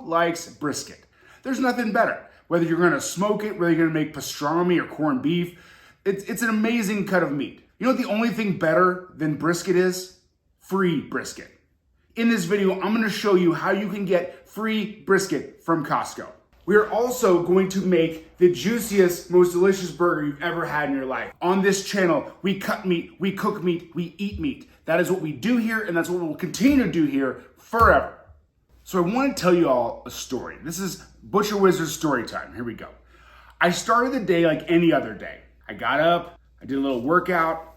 likes brisket? There's nothing better. Whether you're gonna smoke it, whether you're gonna make pastrami or corned beef, it's an amazing cut of meat. You know what the only thing better than brisket is? Free brisket. In this video, I'm gonna show you how you can get free brisket from Costco. We are also going to make the juiciest, most delicious burger you've ever had in your life. On this channel, we cut meat, we cook meat, we eat meat. That is what we do here, and that's what we'll continue to do here forever. So I want to tell you all a story. This is Butcher Wizard's story time. Here we go. I started the day like any other day. I got up, I did a little workout,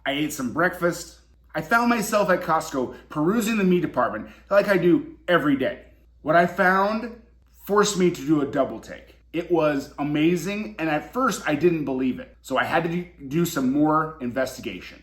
I ate some breakfast. I found myself at Costco perusing the meat department like I do every day. What I found forced me to do a double take. It was amazing, and at first I didn't believe it. So I had to do some more investigation.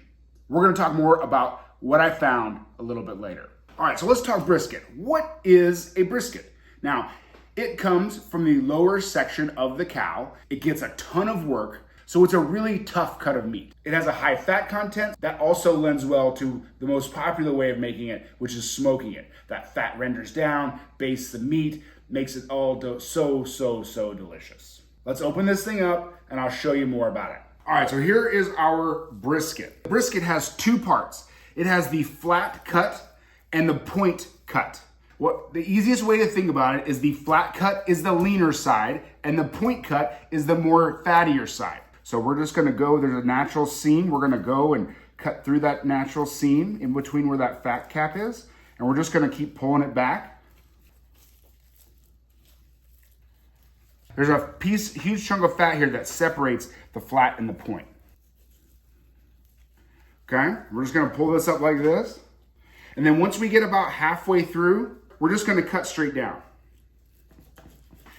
We're gonna talk more about what I found a little bit later. All right, so let's talk brisket. What is a brisket? Now, it comes from the lower section of the cow. It gets a ton of work, so it's a really tough cut of meat. It has a high fat content that also lends well to the most popular way of making it, which is smoking it. That fat renders down, bastes the meat, makes it all so delicious. Let's open this thing up and I'll show you more about it. All right, so here is our brisket. The brisket has two parts. It has the flat cut and the point cut. The easiest way to think about it is the flat cut is the leaner side and the point cut is the more fattier side. So we're just gonna go, there's a natural seam. We're gonna go and cut through that natural seam in between where that fat cap is. And we're just gonna keep pulling it back. There's a huge chunk of fat here that separates the flat and the point. Okay, we're just gonna pull this up like this. And then once we get about halfway through, we're just gonna cut straight down.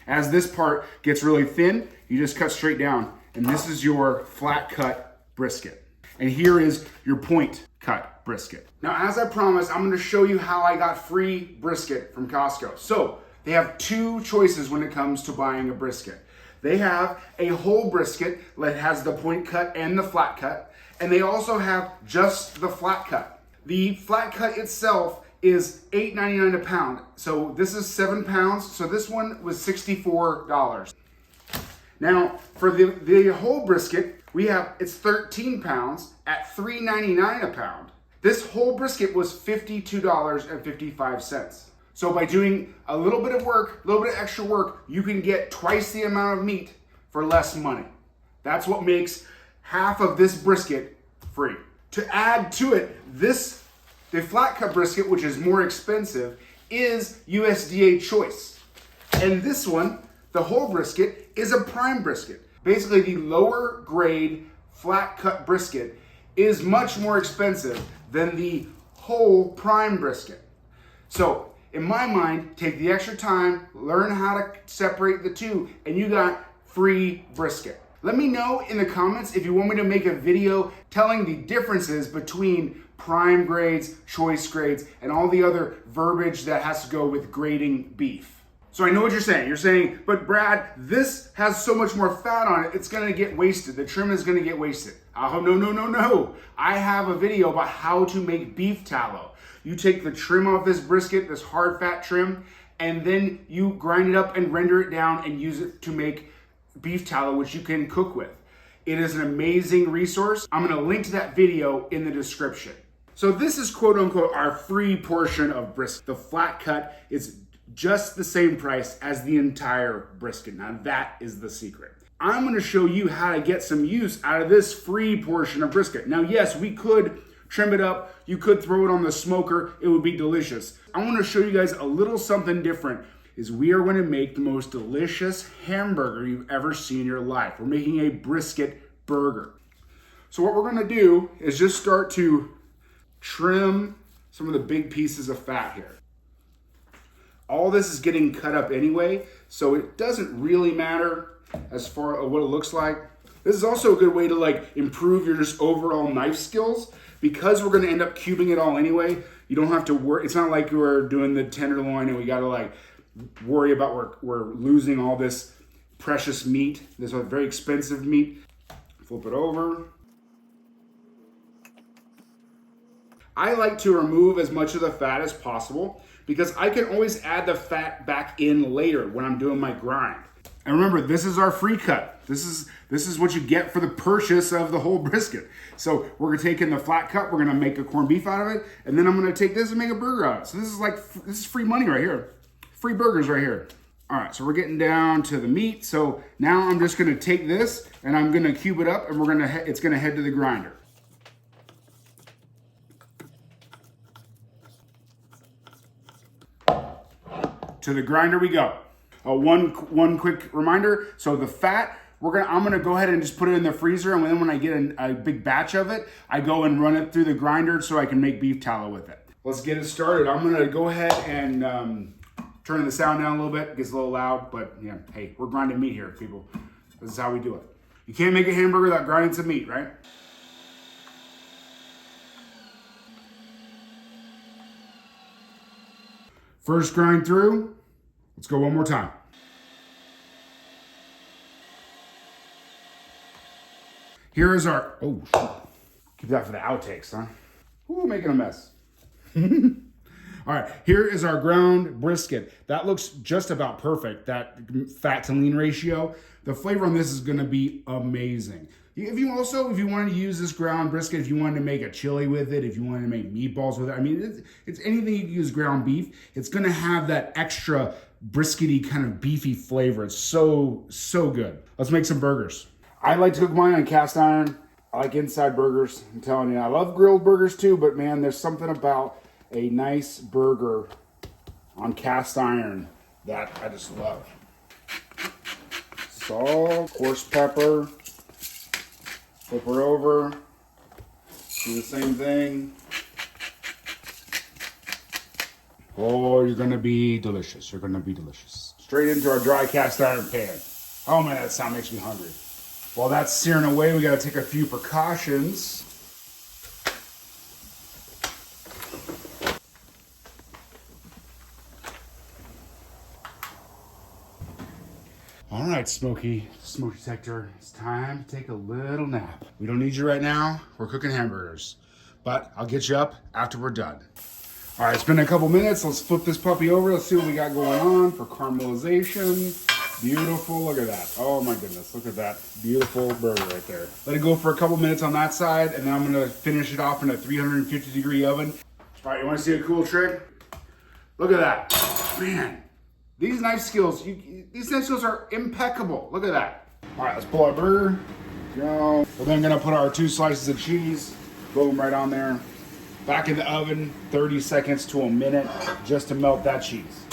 As this part gets really thin, you just cut straight down. And this is your flat cut brisket. And here is your point cut brisket. Now, as I promised, I'm gonna show you how I got free brisket from Costco. So they have two choices when it comes to buying a brisket. They have a whole brisket that has the point cut and the flat cut. And they also have just the flat cut. The flat cut itself is $8.99 a pound. So this is 7 pounds. So this one was $64. Now for the whole brisket, it's 13 pounds at $3.99 a pound. This whole brisket was $52.55. So by doing a little bit of work, a little bit of extra work, you can get twice the amount of meat for less money. That's what makes half of this brisket free. To add to it, the flat cut brisket, which is more expensive, is USDA choice. And this one, the whole brisket, is a prime brisket. Basically, the lower grade flat cut brisket is much more expensive than the whole prime brisket. So, in my mind, take the extra time, learn how to separate the two, and you got free brisket. Let me know in the comments if you want me to make a video telling the differences between prime grades, choice grades, and all the other verbiage that has to go with grading beef. So I know what you're saying. You're saying, but Brad, this has so much more fat on it, it's gonna get wasted. The trim is gonna get wasted. Oh, no. I have a video about how to make beef tallow. You take the trim off this brisket, this hard fat trim, and then you grind it up and render it down and use it to make beef tallow, which you can cook with. It is an amazing resource. I'm gonna link to that video in the description. So this is quote unquote our free portion of brisket. The flat cut is just the same price as the entire brisket. Now that is the secret. I'm gonna show you how to get some use out of this free portion of brisket. Now yes, we could trim it up, you could throw it on the smoker, it would be delicious. I wanna show you guys a little something different. We are gonna make the most delicious hamburger you've ever seen in your life. We're making a brisket burger. So what we're gonna do is just start to trim some of the big pieces of fat here. All this is getting cut up anyway, so it doesn't really matter as far as what it looks like. This is also a good way to improve your just overall knife skills, because we're gonna end up cubing it all anyway. You don't have to worry. It's not like we're doing the tenderloin and we gotta worry about we're losing all this precious meat. This is very expensive meat. Flip it over. I like to remove as much of the fat as possible because I can always add the fat back in later when I'm doing my grind. And remember, this is our free cut. This is what you get for the purchase of the whole brisket. So we're gonna take in the flat cut, we're gonna make a corned beef out of it, and then I'm gonna take this and make a burger out of it. So this is free money right here. Free burgers right here. All right, so we're getting down to the meat. So now I'm just gonna take this and I'm gonna cube it up, and it's gonna head to the grinder. To the grinder we go. One quick reminder. So the fat, I'm gonna go ahead and just put it in the freezer, and then when I get a big batch of it, I go and run it through the grinder so I can make beef tallow with it. Let's get it started. I'm gonna go ahead and turn the sound down a little bit. It gets a little loud, but yeah, hey, we're grinding meat here, people. This is how we do it. You can't make a hamburger without grinding some meat, right? First grind through. Let's go one more time. Here is our, oh, keep that for the outtakes, huh? Ooh, making a mess. All right, here is our ground brisket. That looks just about perfect, that fat to lean ratio. The flavor on this is gonna be amazing. If you wanted to use this ground brisket, if you wanted to make a chili with it, if you wanted to make meatballs with it, I mean, it's anything you can use ground beef. It's gonna have that extra briskety kind of beefy flavor. It's so good. Let's make some burgers. I like to cook mine on cast iron. I like inside burgers. I'm telling you, I love grilled burgers too, but man, there's something about a nice burger on cast iron that I just love. Salt, coarse pepper, flip her over, do the same thing. Oh, you're gonna be delicious. You're gonna be delicious. Straight into our dry cast iron pan. Oh man, that sound makes me hungry. While that's searing away, we gotta take a few precautions. All right, smoke detector, it's time to take a little nap. We don't need you right now. We're cooking hamburgers, but I'll get you up after we're done. All right, it's been a couple minutes. Let's flip this puppy over. Let's see what we got going on for caramelization. Beautiful, look at that. Oh my goodness, look at that beautiful burger right there. Let it go for a couple minutes on that side, and then I'm gonna finish it off in a 350-degree oven. All right, you wanna see a cool trick? Look at that, man. These knife skills are impeccable. Look at that. All right, let's pull our burger. Go. We're then gonna put our 2 slices of cheese. Boom, right on there. Back in the oven, 30 seconds to a minute, just to melt that cheese.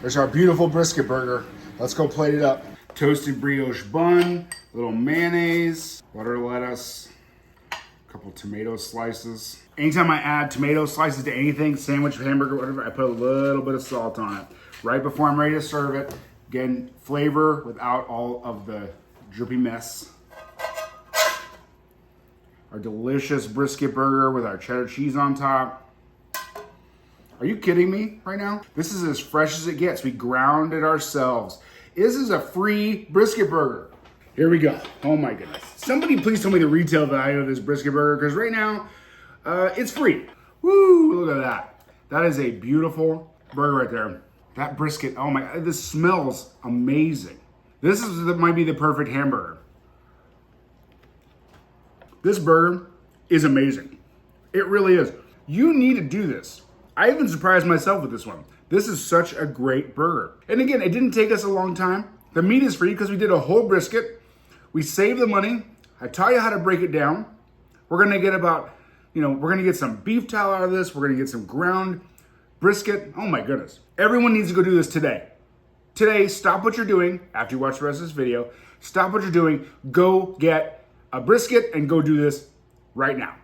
There's our beautiful brisket burger. Let's go plate it up. Toasted brioche bun, little mayonnaise, butter lettuce, a couple tomato slices. Anytime I add tomato slices to anything, sandwich, hamburger, whatever, I put a little bit of salt on it. Right before I'm ready to serve it. Again, flavor without all of the drippy mess. Our delicious brisket burger with our cheddar cheese on top. Are you kidding me right now? This is as fresh as it gets. We ground it ourselves. This is a free brisket burger. Here we go. Oh my goodness. Somebody please tell me the retail value of this brisket burger, because right now, it's free. Woo, look at that. That is a beautiful burger right there. That brisket, oh my, this smells amazing. Might be the perfect hamburger. This burger is amazing. It really is. You need to do this. I even surprised myself with this one. This is such a great burger. And again, it didn't take us a long time. The meat is free because we did a whole brisket. We saved the money. I taught you how to break it down. We're gonna get we're gonna get some beef tallow out of this. We're gonna get some ground brisket. Oh my goodness. Everyone needs to go do this today. Today, stop what you're doing after you watch the rest of this video. Stop what you're doing. Go get a brisket and go do this right now.